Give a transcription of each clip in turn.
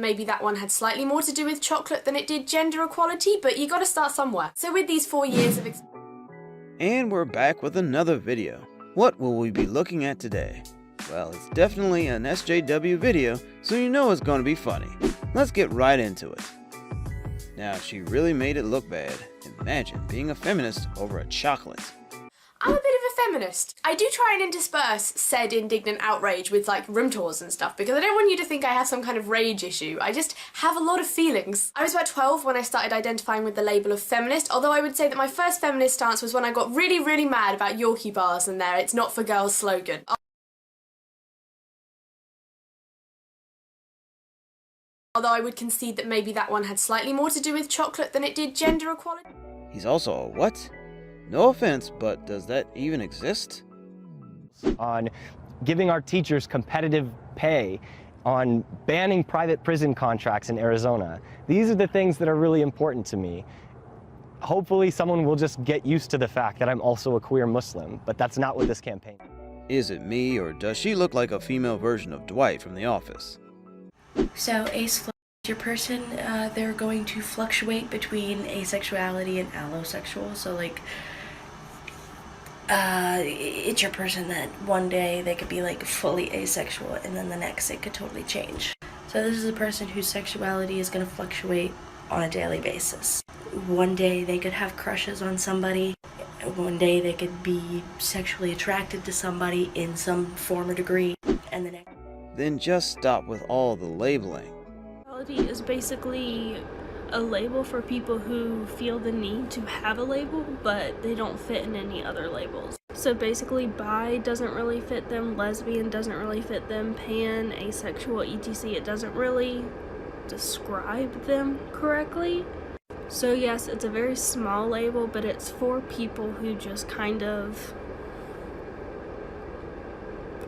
that maybe that one had slightly more to do with chocolate than it did gender equality, but you gotta start somewhere. So with these 4 years of And we're back with another video. What will we be looking at today? Well, it's definitely an SJW video, so you know it's gonna be funny. Let's get right into it. Now, she really made it look bad. Imagine being a feminist over a chocolate. I'm a bit of a feminist. I do try and intersperse said indignant outrage with like room tours and stuff because I don't want you to think I have some kind of rage issue. I just have a lot of feelings. I was about 12 when I started identifying with the label of feminist, although I would say that my first feminist stance was when I got really mad about Yorkie bars and their "it's not for girls" slogan. Although I would concede that maybe that one had slightly more to do with chocolate than it did gender equality. He's also a what? No offense, but does that even exist? On giving our teachers competitive pay, on banning private prison contracts in Arizona. These are the things that are really important to me. Hopefully someone will just get used to the fact that I'm also a queer Muslim, but that's not what this campaign is. Is it me, or does she look like a female version of Dwight from The Office? So ace is your person, they're going to fluctuate between asexuality and allosexual. So like, it's your person that one day they could be like fully asexual and then the next it could totally change. So this is a person whose sexuality is going to fluctuate on a daily basis. One day they could have crushes on somebody. One day they could be sexually attracted to somebody in some form or degree, and the next. Then just stop with all the labeling. Sexuality is basically a label for people who feel the need to have a label, but they don't fit in any other labels. So basically, bi doesn't really fit them, lesbian doesn't really fit them, pan, asexual, etc. It doesn't really describe them correctly. So yes, it's a very small label, but it's for people who just kind of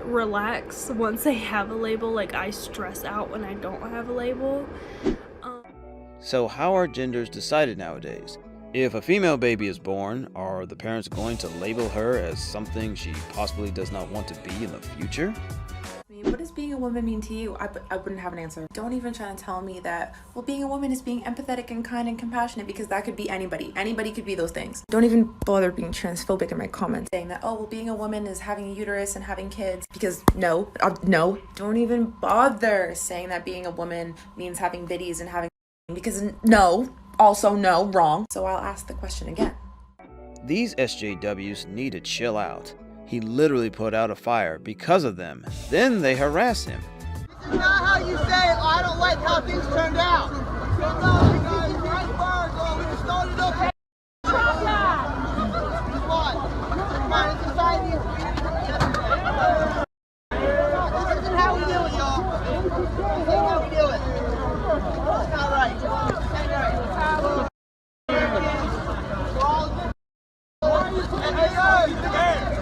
relax once they have a label. Like, I stress out when I don't have a label. So how are genders decided nowadays? If a female baby is born, are the parents going to label her as something she possibly does not want to be in the future? I mean, what does being a woman mean to you? I wouldn't have an answer. Don't even try to tell me that, well, being a woman is being empathetic and kind and compassionate, because that could be anybody. Anybody could be those things. Don't even bother being transphobic in my comments, saying that, oh, well, being a woman is having a uterus and having kids, because no. Don't even bother saying that being a woman means having biddies and having, because no. Also no, wrong. So I'll ask the question again. These SJWs need to chill out. He literally put out a fire because of them. Then they harass him. This is not how you say, oh, I don't like how things turned out. No, because right words, oh, we just started okay. Come on, it's society. This isn't how we do it, y'all. This ain't how we do it. It's not right.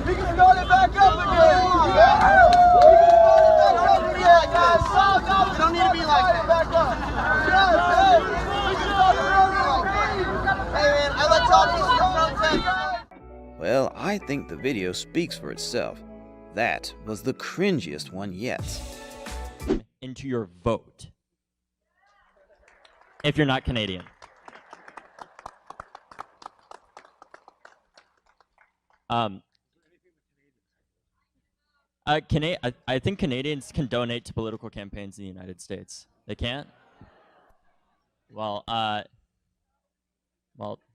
We can start it back up again. We don't need to be like that. Back up. Hey man, I let y'all be. Well, I think the video speaks for itself. That was the cringiest one yet. Into your vote, if you're not Canadian. I think Canadians can donate to political campaigns in the United States. They can't? Well,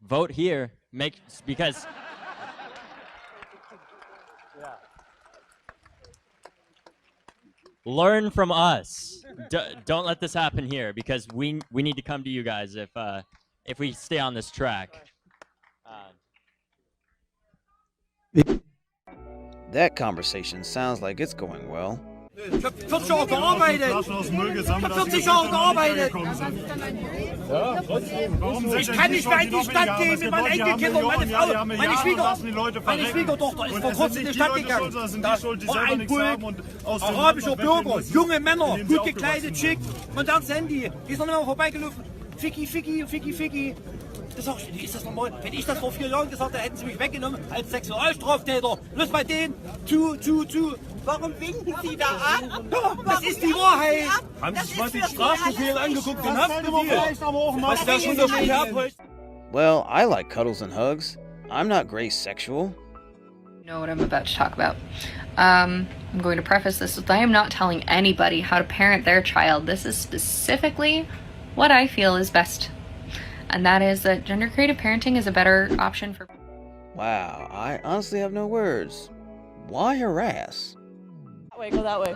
vote here. Because learn from us. Don't let this happen here, because we need to come to you guys if we stay on this track. That conversation sounds like it's going well. Ich hab 40 Jahre gearbeitet. Ich hab 40 Jahre gearbeitet. Ich kann nicht mehr in die Stadt gehen mit meinen Enkelkindern. Meine Frau, meine Schwiegertochter ist vor kurzem in die Stadt gegangen. Da war ein Pulk arabischer Bürger, junge Männer, gut gekleidet, schick, modernes Handy. Die ist noch nicht mal vorbeigelaufen. Ficky. Ist das normal? Wenn ich das vor 4 Jahren gesagt hätte, hätten sie mich weggenommen als Sexualstraftäter. Bloß bei denen, Warum winken Sie da an? Das ist die Wahrheit. Haben Sie sich mal den Strafbefehl angeguckt? Den habt ihr. Was da schon dafür herbricht? Well, I like cuddles and hugs. I'm not Grace sexual. Know what I'm about to talk about. I'm going to preface this with I am not telling anybody how to parent their child. This is specifically what I feel is best. And that is that gender creative parenting is a better option for. Wow, I honestly have no words. Why harass? That way, go that way.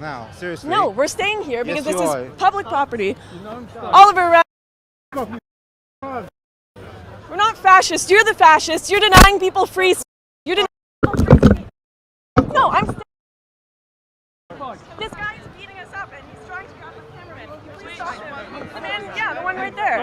Now, seriously. No, we're staying here because Yes, this you is are. public property. Oliver, we're not fascists. You're the fascist. You're denying people free speech. You're denying. No, I'm. This guy is beating us up and he's trying to grab the cameraman. Please stop him. The man, yeah, the one right there.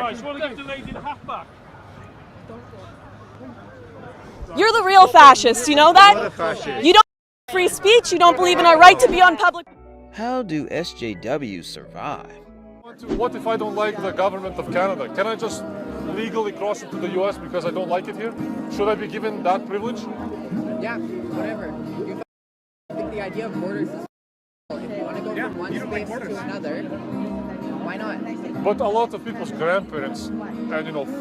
You're the real fascist. You know that? What a fascist. You don't believe in free speech. You don't believe in our right to be on public. How do SJWs survive? What if I don't like the government of Canada? Can I just legally cross into the US because I don't like it here? Should I be given that privilege? Yeah, whatever. I think the idea of borders is if you want to go from one space to another, why not? But a lot of people's grandparents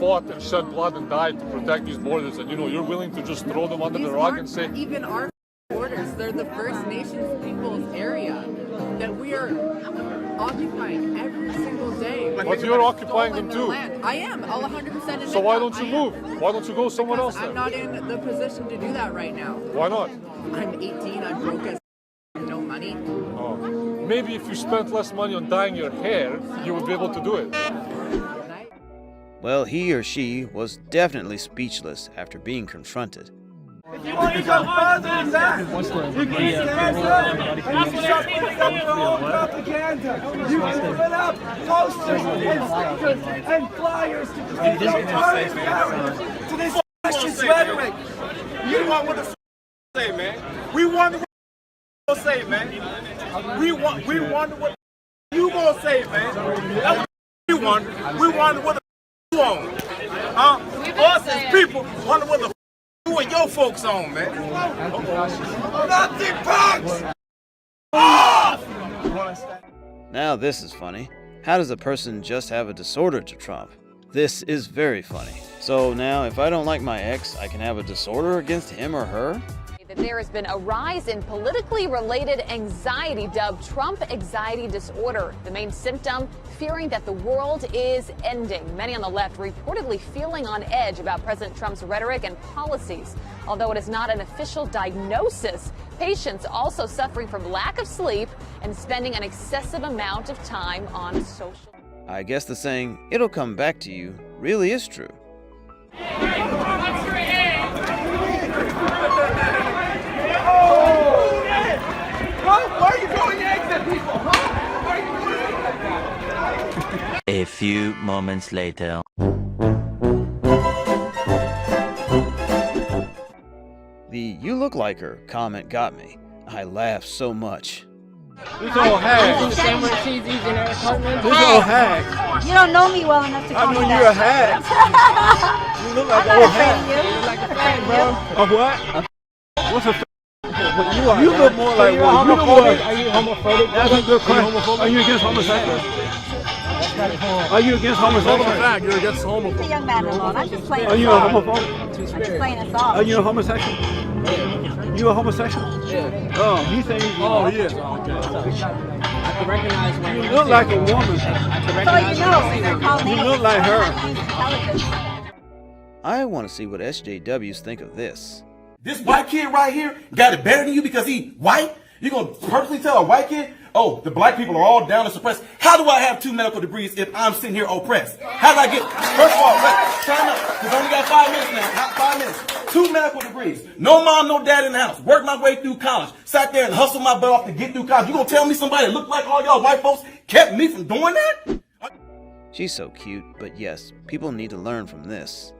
fought and shed blood and died to protect these borders, and you're willing to just throw them under the rug and say Even our borders, they're the First Nations people's area that we are occupying every single day. But you're occupying them too. Land. I am. I'll 100% admit So why that. don't you I move? am. Why don't you go somewhere else I'm then? not in the position to do that right now. Why not? I'm 18, I'm broke as no money. Oh. Maybe if you spent less money on dyeing your hair, you would be able to do it. Well, he or she was definitely speechless after being confronted. If you want to go further than that, you can stand up and you stop putting up your own propaganda. You can put up posters and stickers and flyers to create alternatives to this fascist rhetoric. You want what the say, man? We wonder what you say, man. We wonder what you gonna say, man. That's what we wonder. We wonder what the you on. Us as people wonder what the you and your folks on, man. Nothing punks! Now this is funny. How does a person just have a disorder to Trump? This is very funny. So now if I don't like my ex, I can have a disorder against him or her? That there has been a rise in politically related anxiety dubbed Trump anxiety disorder. The main symptom, fearing that the world is ending. Many on the left reportedly feeling on edge about President Trump's rhetoric and policies. Although it is not an official diagnosis, patients also suffering from lack of sleep and spending an excessive amount of time on social. I guess the saying, "it'll come back to you," really is true. Why are you throwing eggs at people? Why are you doing that? A few moments later. The "you look like her" comment got me. I laughed so much. This old hag. This old hag. You don't know me well enough to call I know me you're a that. hag. You look like I'm an not old afraid hag. of you. You look like a fag, bro. A what? What's a fag? You are. You look more like you're one. homophobic. Are you homophobic? That's a good question. Are you against homosexuals? Are you against homosexuals? You're against Leave the young man alone. I'm just playing Are a you a song. homophobe? I'm just playing a song. Are you a homosexual? You a homosexual? Yeah. Oh, he's saying. Oh, yeah. I can recognize when You look like a woman. That's all you know. They're called You names. look like her. Intelligence. I want to see what SJWs think of this. This white kid right here got it better than you because he white? You gonna purposely tell a white kid, oh, the black people are all down and suppressed? How do I have 2 medical degrees if I'm sitting here oppressed? How did I get, first of all, time up, because I only got 5 minutes now, not 5 minutes. 2 medical degrees. No mom, no dad in the house. Worked my way through college. Sat there and hustled my butt off to get through college. You gonna tell me somebody that looked like all y'all white folks kept me from doing that? She's so cute, but yes, people need to learn from this.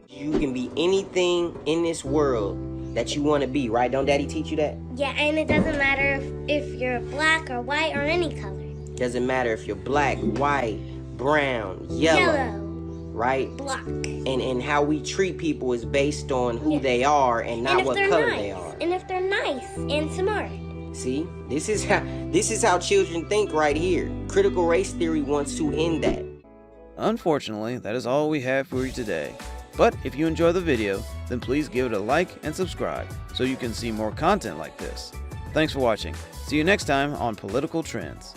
You can be anything in this world that you want to be, right? Don't Daddy teach you that? Yeah, and it doesn't matter if you're black or white or any color. Doesn't matter if you're black, white, brown, yellow. right? Black. And how we treat people is based on who they are and not if what they're color nice, they are. And if they're nice and smart. See, this is how children think right here. Critical race theory wants to end that. Unfortunately, that is all we have for you today. But if you enjoy the video, then please give it a like and subscribe so you can see more content like this. Thanks for watching. See you next time on Political Trends.